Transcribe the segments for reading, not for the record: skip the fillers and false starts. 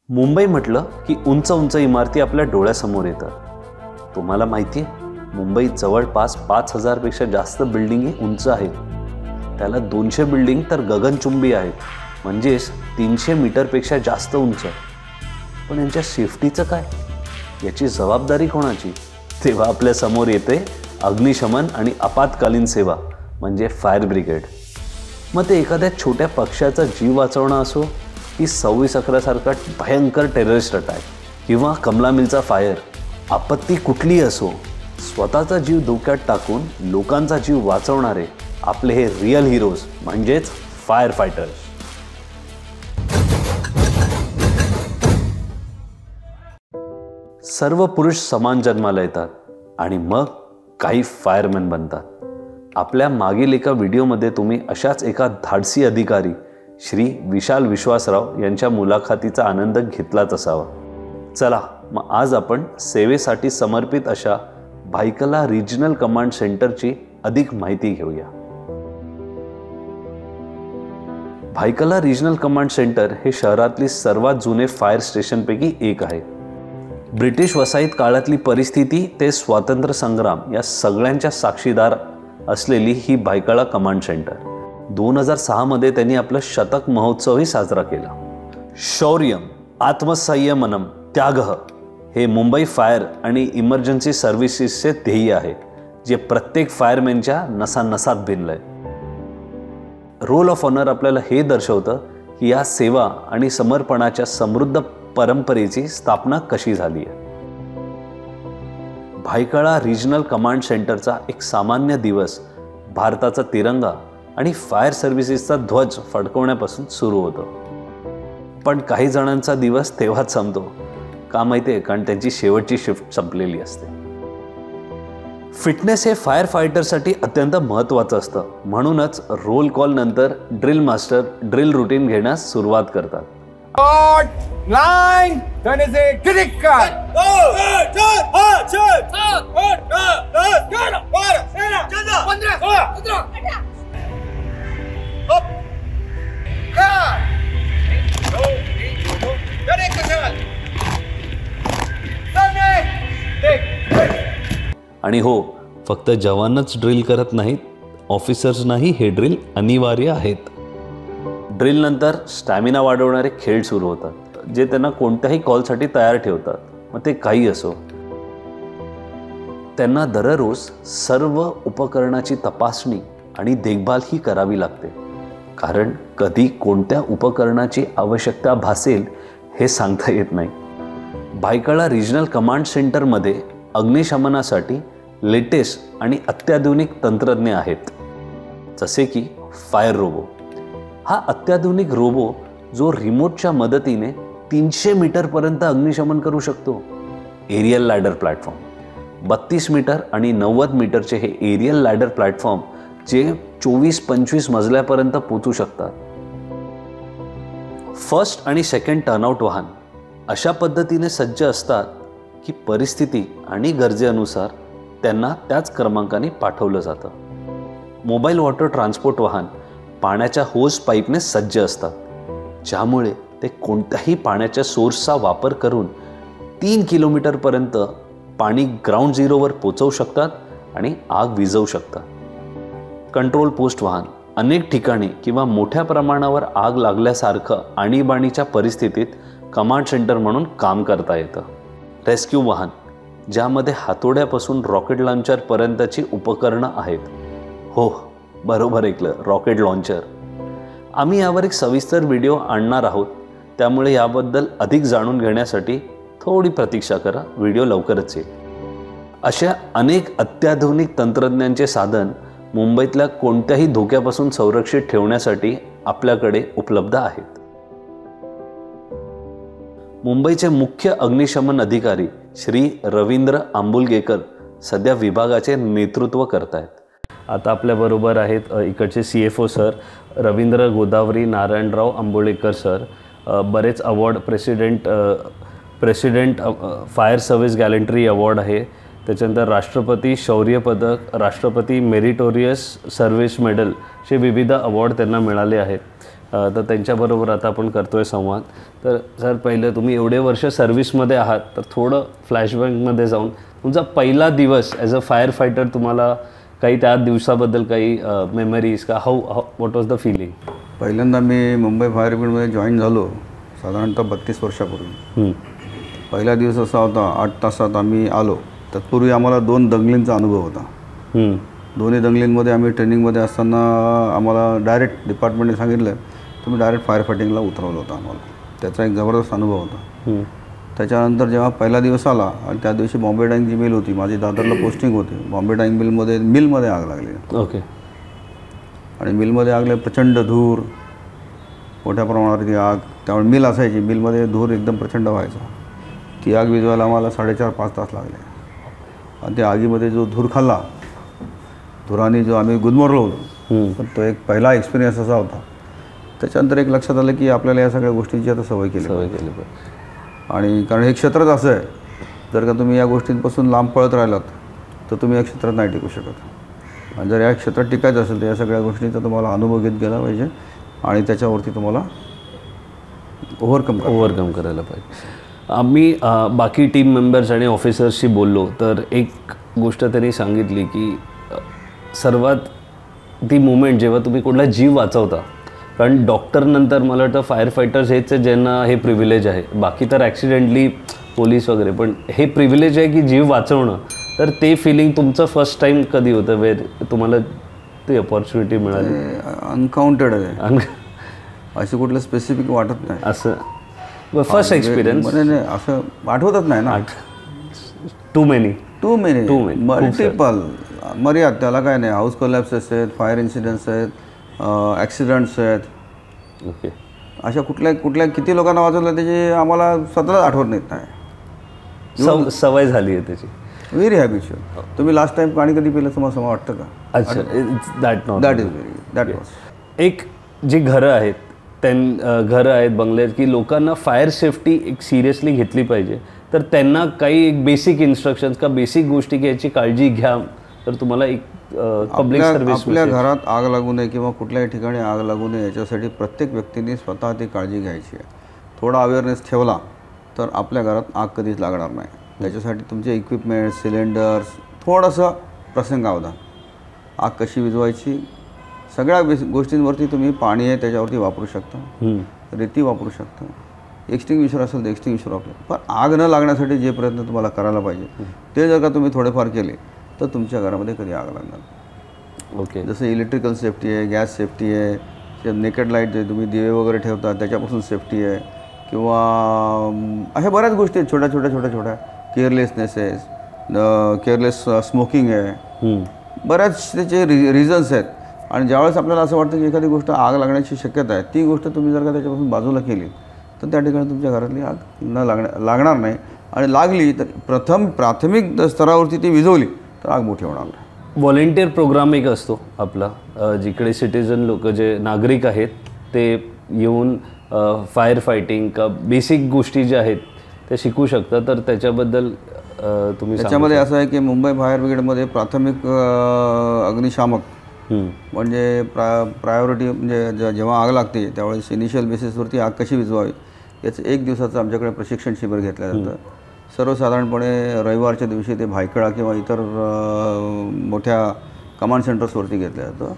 मुंबई म्हटलं की उंच उंच इमारती आपल्या डोळ्यासमोर येतात। तुम्हाला माहिती आहे, मुंबईत जवळपास 5000 पेक्षा जास्त बिल्डिंगी उंच आहेत। त्याला 200 बिल्डिंग तर गगनचुंबी आहेत, म्हणजेच 300 मीटरपेक्षा जास्त उंच। पण यांच्या सेफ्टीचं काय? याची जबाबदारी कोणाची? तेव्हा आपल्या समोर येते अग्निशमन आणि आपत्कालीन सेवा म्हणजे फायर ब्रिगेड। मग ते एखाद्या छोट्या पक्षाचा जीव वाचवणं असो की 26/11 सारखा भयंकर टेररिस्ट अटॅक किंवा कमला मिलचा फायर, आपत्ती कुठलीही असो, स्वतःचा जीव धोक्यात टाकून लोकांचा जीव वाचवणारे आपले हे रियल हिरोज म्हणजेच फायर फायटर्स। सर्व पुरुष समान जन्माला येतात आणि मग काही फायरमॅन बनतात। आपल्या मागील एका व्हिडिओमध्ये तुम्ही अशाच एका धाडसी अधिकारी श्री विशाल विश्वासराव यांच्या मुलाखतीचा आनंद घेतलाच असावा। चला मग आज आपण सेवेसाठी समर्पित अशा भायखला रिजनल कमांड सेंटरची अधिक माहिती घेऊया। भायखला रिजनल कमांड सेंटर हे शहरातली सर्वात जुने फायर स्टेशनपैकी एक आहे। ब्रिटिश वसाहत काळातली परिस्थिती ते स्वातंत्र्य संग्राम या सगळ्यांच्या साक्षीदार असलेली ही भायखला कमांड सेंटर 2006 मध्ये त्यांनी आपला शतक महोत्सवही साजरा केला। शौर्यम आत्मसंयमनम त्यागः हे मुंबई फायर आणि इमर्जन्सी सर्व्हिसेसचे ध्येय आहे, जे प्रत्येक फायरमॅनच्या नसानसात भिनलंय। रोल ऑफ ऑनर आपल्याला हे दर्शवतं की या सेवा आणि समर्पणाच्या समृद्ध परंपरेची स्थापना कशी झाली आहे। भायखला रिजनल कमांड सेंटरचा एक सामान्य दिवस भारताचा तिरंगा आणि फायर सर्व्हिसेसचा ध्वज फडकवण्यापासून सुरू होतो। पण काही जणांचा दिवस तेव्हाच संपतो का माहिती आहे? कारण त्यांची शेवटची शिफ्ट संपलेली असते। फिटनेस हे फायर फायटरसाठी अत्यंत महत्त्वाचं असतं, म्हणूनच रोल कॉल नंतर ड्रिल मास्टर ड्रिल रूटीन घेण्यास सुरुवात करतात। Line, turn is a critical. आणि हो, फक्त जवानच ड्रिल करत नाहीत, ऑफिसर्सनाही हे ड्रिल अनिवार्य आहेत। ड्रिल नंतर स्टॅमिना वाढवणारे खेळ सुरू होतात, जे त्यांना कोणत्याही कॉलसाठी तयार ठेवतात, मग ते काही असो। त्यांना दररोज सर्व उपकरणाची तपासणी आणि देखभाल ही करावी लागते, कारण कधी कोणत्या उपकरणाची आवश्यकता भासेल हे सांगता येत नाही। भायखला रिजनल कमांड सेंटरमध्ये अग्निशमनासाठी लेटेस्ट आणि अत्याधुनिक तंत्रज्ञ आहेत, जसे की फायर रोबो। हा अत्याधुनिक रोबो जो रिमोटच्या मदतीने 300 मीटरपर्यंत अग्निशमन करू शकतो। एरियल लॅडर प्लॅटफॉर्म 32 मीटर आणि 90 मीटरचे हे एरियल लॅडर प्लॅटफॉर्म जे 24-25 मजल्यापर्यंत पोहोचू शकतात। फर्स्ट आणि सेकंड टर्नआउट वाहन अशा पद्धतीने सज्ज असतात की परिस्थिती आणि गरजेनुसार त्यांना त्याच क्रमांकाने पाठवलं जातं। मोबाईल वॉटर ट्रान्सपोर्ट वाहन पाण्याच्या होज पाईपने सज्ज असतात, ज्यामुळे ते कोणत्याही पाण्याच्या सोर्सचा वापर करून 3 किलोमीटरपर्यंत पाणी ग्राउंड झिरोवर पोचवू शकतात आणि आग विझवू शकतात। कंट्रोल पोस्ट वाहन अनेक ठिकाणी किंवा मोठ्या प्रमाणावर आग लागल्यासारखं आणीबाणीच्या परिस्थितीत कमांड सेंटर म्हणून काम करता येतं। रेस्क्यू वाहन ज्यामध्ये हातोड्यापासून रॉकेट लॉन्चरपर्यंतची उपकरणं आहेत। हो, बरोबर ऐकलं, रॉकेट लॉन्चर। आम्ही यावर एक सविस्तर व्हिडिओ आणणार आहोत, त्यामुळे याबद्दल अधिक जाणून घेण्यासाठी थोडी प्रतीक्षा करा, व्हिडिओ लवकरच येईल। अशा अनेक अत्याधुनिक तंत्रज्ञांचे साधन मुंबईतल्या कोणत्याही धोक्यापासून संरक्षित ठेवण्यासाठी आपल्याकडे उपलब्ध आहेत। मुंबईचे मुख्य अग्निशमन अधिकारी श्री रवींद्र आंबुलगेकर सध्या विभागाचे नेतृत्व करत आहेत। आता आपल्याबरोबर आहेत इकडचे CFO sir Ravindra Godavari Narayanrao Ambolekar sir. बरेच award president fire service gallantry award आहे, त्याच्यानंतर राष्ट्रपती शौर्य पदक, राष्ट्रपती मेरिटोरियस सर्व्हिस मेडल असे विविध अवॉर्ड त्यांना मिळाले आहेत। तर त्यांच्याबरोबर आता आपण करतोय संवाद. तर सर, पहिलं तुम्ही एवढे वर्ष सर्व्हिसमध्ये आहात, तर थोडं फ्लॅशबॅकमध्ये जाऊन तुमचा पहिला दिवस ॲज अ फायर फायटर, तुम्हाला काही त्या दिवसाबद्दल काही मेमरीज का, व्हॉट वॉज द फिलिंग? पहिल्यांदा मी मुंबई फायर ब्रिगेडमध्ये जॉईन झालो साधारणतः 32 वर्षापूर्वी. पहिला दिवस असा होता, 8 तासात आम्ही आलो. तत्पूर्वी आम्हाला 2 दंगलींचा अनुभव होता. दोन्ही दंगलींमध्ये आम्ही ट्रेनिंगमध्ये असताना आम्हाला डायरेक्ट डिपार्टमेंटने सांगितलं तुम्ही डायरेक्ट फायर फायटिंगला उतरवलं होतं आम्हाला. त्याचा एक जबरदस्त अनुभव होता. त्याच्यानंतर जेव्हा पहिला दिवस आला आणि त्या दिवशी बॉम्बे डाईंग जी मिल होती, माझी दादरला पोस्टिंग होती, बॉम्बे डाईंग मिलमध्ये आग लागली. ओके. आणि मिलमध्ये आग लागली, प्रचंड धूर, मोठ्या प्रमाणावर ती आग. त्यामुळे मिल असायची, मिलमध्ये धूर एकदम प्रचंड व्हायचा. ती आग विझवायला आम्हाला 4.5-5 तास लागले. आणि त्या आगीमध्ये जो धूर खाल्ला, धुराने जो आम्ही गुदमरलो होतो, पण तो एक पहिला एक्सपिरियन्स असा होता. त्याच्यानंतर एक लक्षात आलं की आपल्याला या सगळ्या गोष्टींची आता सवय केली पाहिजे. आणि कारण हे क्षेत्रच असं आहे, जर का तुम्ही या गोष्टींपासून लांब पळत राहिलात तर तुम्ही या क्षेत्रात नाही टिकू शकत. आणि जर या क्षेत्रात टिकायचं असेल तर या सगळ्या गोष्टींचा तुम्हाला अनुभव घेत गेला पाहिजे आणि त्याच्यावरती तुम्हाला ओव्हरकम करायला पाहिजे. आम्ही बाकी टीम मेंबर्स आणि ऑफिसर्सशी बोललो, तर एक गोष्ट त्यांनी सांगितली की सर्वात ती मुमेंट जेव्हा तुम्ही कुठला जीव वाचवता, कारण डॉक्टरनंतर मला वाटतं फायर फायटर्स हेच ज्यांना हे प्रिव्हिलेज आहे. बाकी तर ॲक्सिडेंटली पोलीस वगैरे, पण हे प्रिव्हिलेज आहे की जीव वाचवणं. तर ते फिलिंग तुमचं फर्स्ट टाईम कधी होतं वेर तुम्हाला ती अपॉर्च्युनिटी मिळाली? अनकाउंटेड आहे, असं कुठलं स्पेसिफिक वाटत नाही. असं फर्स्ट एक्सपिरियन्स नाही, असं आठवतच नाही ना. टू मेनी मल्टिपल मर्याद, त्याला काय नाही. हाऊस कोलॅप्सेस आहेत, फायर इन्सिडेंट्स आहेत, ॲक्सिडेंट्स आहेत. ओके. अशा कुठल्या किती लोकांना वाचवलं त्याची आम्हाला स्वतःलाच आठवत नाही. सवय झाली आहे त्याची. Very habitual. तुम्ही लास्ट टाइम पाणी कधी पिलं तुम्हाला वाटतं का? अच्छा, दॅट वॉज एक जी घरं आहेत, घरं आहेत, बंगले आहेत, की लोकांना फायर सेफ्टी एक सिरियसली घेतली पाहिजे, तर त्यांना काही एक बेसिक इन्स्ट्रक्शन्स का बेसिक गोष्टी घ्यायची काळजी घ्या, तर तुम्हाला एक पब्लिक सर्व्हिस. आपल्या घरात आग लागू नये किंवा कुठल्याही ठिकाणी आग लागू नये याच्यासाठी प्रत्येक व्यक्तीने स्वतः ती काळजी घ्यायची आहे. थोडा अवेअरनेस ठेवला तर आपल्या घरात आग कधीच लागणार नाही. त्याच्यासाठी तुमचे इक्विपमेंट, सिलेंडर्स, थोडंसं प्रसंगावधान, आग कशी विझवायची, सगळ्या गोष्टींवरती तुम्ही पाणी आहे त्याच्यावरती वापरू शकता, रेती वापरू शकता, एक्सटिंग्विशर असेल तर एक्सटिंग्विशर वापरा. पण आग न लागण्यासाठी जे प्रयत्न तुम्हाला करायला पाहिजे ते जर का तुम्ही थोडेफार केले तर तुमच्या घरामध्ये कधी आग लागणार. ओके. जसं इलेक्ट्रिकल सेफ्टी आहे, गॅस सेफ्टी आहे, नेकेड लाईट जे तुम्ही दिवे वगैरे ठेवता त्याच्यापासून सेफ्टी आहे, किंवा अशा बऱ्याच गोष्टी आहेत छोट्या केअरलेसनेस आहे, केअरलेस स्मोकिंग आहे, बऱ्याच त्याचे रिझन्स आहेत. आणि ज्यावेळेस आपल्याला असं वाटतं की एखादी गोष्ट आग लागण्याची शक्यता आहे, ती गोष्ट तुम्ही जर का त्याच्यापासून बाजूला केली तर त्या ठिकाणी तुमच्या घरातली आग लागणार नाही. आणि लागली तर प्राथमिक स्तरावरती ती विझवली तर आग मोठी होणार नाही. व्हॉलेंटिअर प्रोग्राम एक असतो आपला, जिकडे सिटिझन लोक जे नागरिक आहेत ते येऊन फायर फायटिंग का बेसिक गोष्टी ज्या आहेत त्या शिकू शकतात. तर त्याच्याबद्दल तुम्ही त्याच्यामध्ये असं आहे की मुंबई फायर ब्रिगेडमध्ये प्राथमिक अग्निशामक म्हणजे प्रायोरिटी, म्हणजे जेव्हा आग लागते त्यावेळेस इनिशियल बेसिसवरती आग कशी विझवावी याचं 1 दिवसाचं आमच्याकडे प्रशिक्षण शिबिर घेतलं जातं. सर्वसाधारणपणे रविवारच्या दिवशी ते भायखळा किंवा इतर मोठ्या कमांड सेंटर्सवरती घेतलं जातं.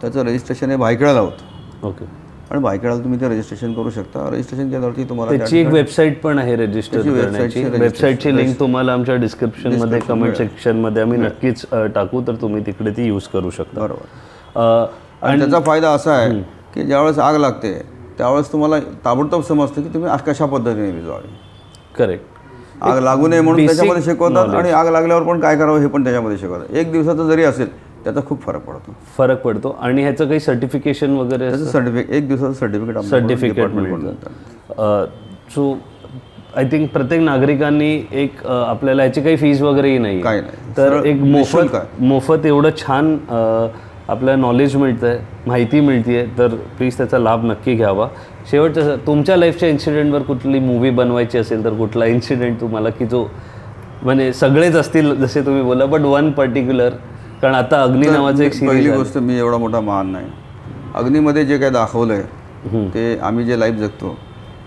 त्याचं रजिस्ट्रेशन हे भायखळ्याला होतं. ओके. आणि भायखळ्याला तुम्ही ते रजिस्ट्रेशन करू शकता. रजिस्ट्रेशन केल्यावरती तुम्हाला त्याची एक वेबसाईट पण आहे रजिस्टर करण्याची. वेबसाईटची लिंक तुम्हाला आमच्या डिस्क्रिप्शनमध्ये कमेंट सेक्शनमध्ये आम्ही नक्कीच टाकू, तर तुम्ही तिकडे ती यूज करू शकता. बरोबर. आणि त्याचा फायदा असा आहे की ज्यावेळेस आग लागते त्यावेळेस तुम्हाला ताबडतोब समजतं की तुम्ही कशा पद्धतीने विझवावी. करेक्ट. आग लागू नये म्हणून त्याच्यामध्ये शिकवतात आणि आग लागल्यावर पण काय करावं हे पण त्याच्यामध्ये शिकवतात. 1 दिवसाचं जरी असेल त्याचा खूप फरक पडतो. आणि ह्याचं काही सर्टिफिकेशन वगैरे त्याचं सर्टिफिकेट 1 दिवसाचं सर्टिफिकेट मिळतं. सो आय थिंक प्रत्येक नागरिकांनी एक आपल्याला ह्याची काही फीज वगैरेही नाही, तर एक मोफत एवढं छान आपल्याला नॉलेज मिळतं आहे, माहिती मिळते आहे, तर प्लीज त्याचा लाभ नक्की घ्यावा. शेवटचं तुमच्या लाईफच्या इन्सिडेंटवर कुठली मूवी बनवायची असेल तर कुठला इन्सिडेंट तुम्हाला की जो म्हणजे सगळेच असतील जसे तुम्ही बोला, बट वन पर्टिक्युलर, कारण आता अग्नी नावाचं एक सिरीज. पहिली गोष्ट मी एवढा मोठा महान नाही. अग्नीमध्ये जे काय दाखवलं आहे ते आम्ही जे लाईफ जगतो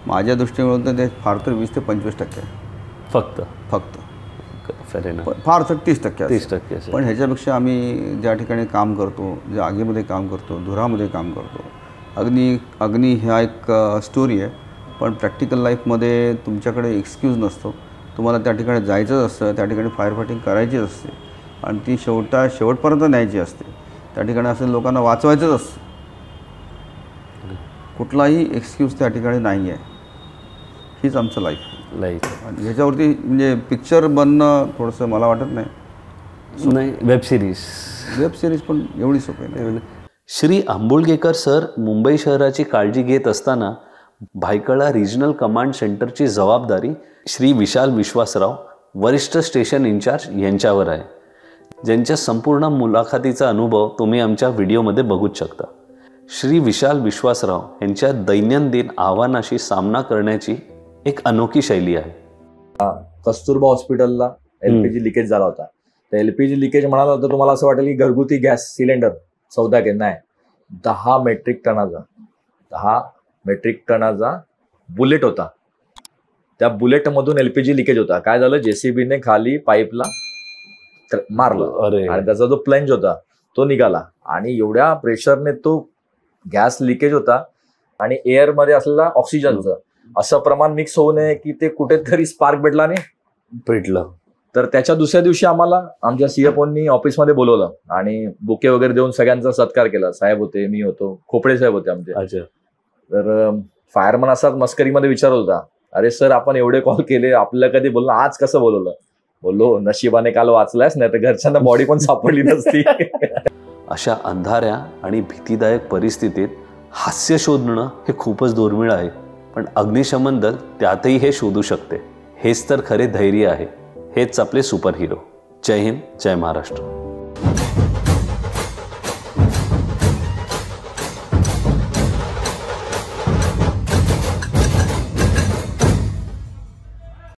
माझ्या दृष्टीने तर ते फार तर 20 ते 25% आहे फक्त फार तर 30% 30% असेल. पण ह्याच्यापेक्षा आम्ही ज्या ठिकाणी काम करतो, ज्या आगीमध्ये काम करतो, धुरामध्ये काम करतो, अग्नी ह्या एक स्टोरी आहे. पण प्रॅक्टिकल लाईफमध्ये तुमच्याकडे एक्सक्यूज नसतो. तुम्हाला त्या ठिकाणी जायचंच असतं, त्या ठिकाणी फायर फायटिंग करायचीच असते आणि ती शेवटपर्यंत न्यायची असते. त्या ठिकाणी असं लोकांना वाचवायचंच असतं. कुठलाही एक्सक्यूज त्या ठिकाणी नाही आहे. हीच आमचं लाईफ. आणि ह्याच्यावरती म्हणजे पिक्चर बनणं थोडंसं मला वाटत नाही. वेब सिरीज पण एवढी सोपी नाही. श्री आंबुळगेकर सर मुंबई शहराची काळजी घेत असताना भायखळा रिजनल कमांड सेंटरची जबाबदारी श्री विशाल विश्वासराव वरिष्ठ स्टेशन इन्चार्ज यांच्यावर आहे, ज्यांच्या संपूर्ण मुलाखतीचा अनुभव तुम्ही आमच्या व्हिडिओमध्ये बघूच शकता. श्री विशाल विश्वासराव यांच्या दैनंदिन आव्हानाशी सामना करण्याची एक अनोखी शैली आहे. कस्तुरबा हॉस्पिटलला एलपीजी लिकेज झाला होता. तर एलपीजी लिकेज म्हणाला तर तुम्हाला असं वाटेल की घरगुती गॅस सिलेंडर सौदा केला नाही. 10 मेट्रिक टनाचा बुलेट होता. त्या बुलेटमधून एलपीजी लिकेज होता. काय झालं, जेसीबीने खाली पाईपला मारलं आणि त्याचा जो प्लंज होता तो निघाला आणि एवढ्या प्रेशरने तो गॅस लिकेज होता आणि एअर मध्ये असलेला ऑक्सिजनचं असं प्रमाण मिक्स होऊ नये की ते कुठेतरी स्पार्क भेटला नाही पेटलं. तर त्याच्या दुसऱ्या दिवशी आम्हाला आमच्या सीएफओनी ऑफिसमध्ये बोलवलं आणि बुके वगैरे देऊन सगळ्यांचा सत्कार केला. साहेब होते, मी होतो, खोपडे साहेब होते आमचे. तर फायरमन असा मस्करीमध्ये विचारत होता, अरे सर आपण एवढे कॉल केले, आपल्याला कधी बोललो, आज कसं बोलवलं? बोललो नशिबाने काल वाचलायस, नाही तर घरच्यांना बॉडी पण सापडली नसती. अशा अंधाऱ्या आणि भीतीदायक परिस्थितीत हास्य शोधणं हे खूपच दुर्मिळ आहे. पण अग्निशमन दल त्यातही हे शोधू शकते. हेच तर खरे धैर्य आहे. हेच आपले सुपर हिरो. जय हिंद, जय महाराष्ट्र.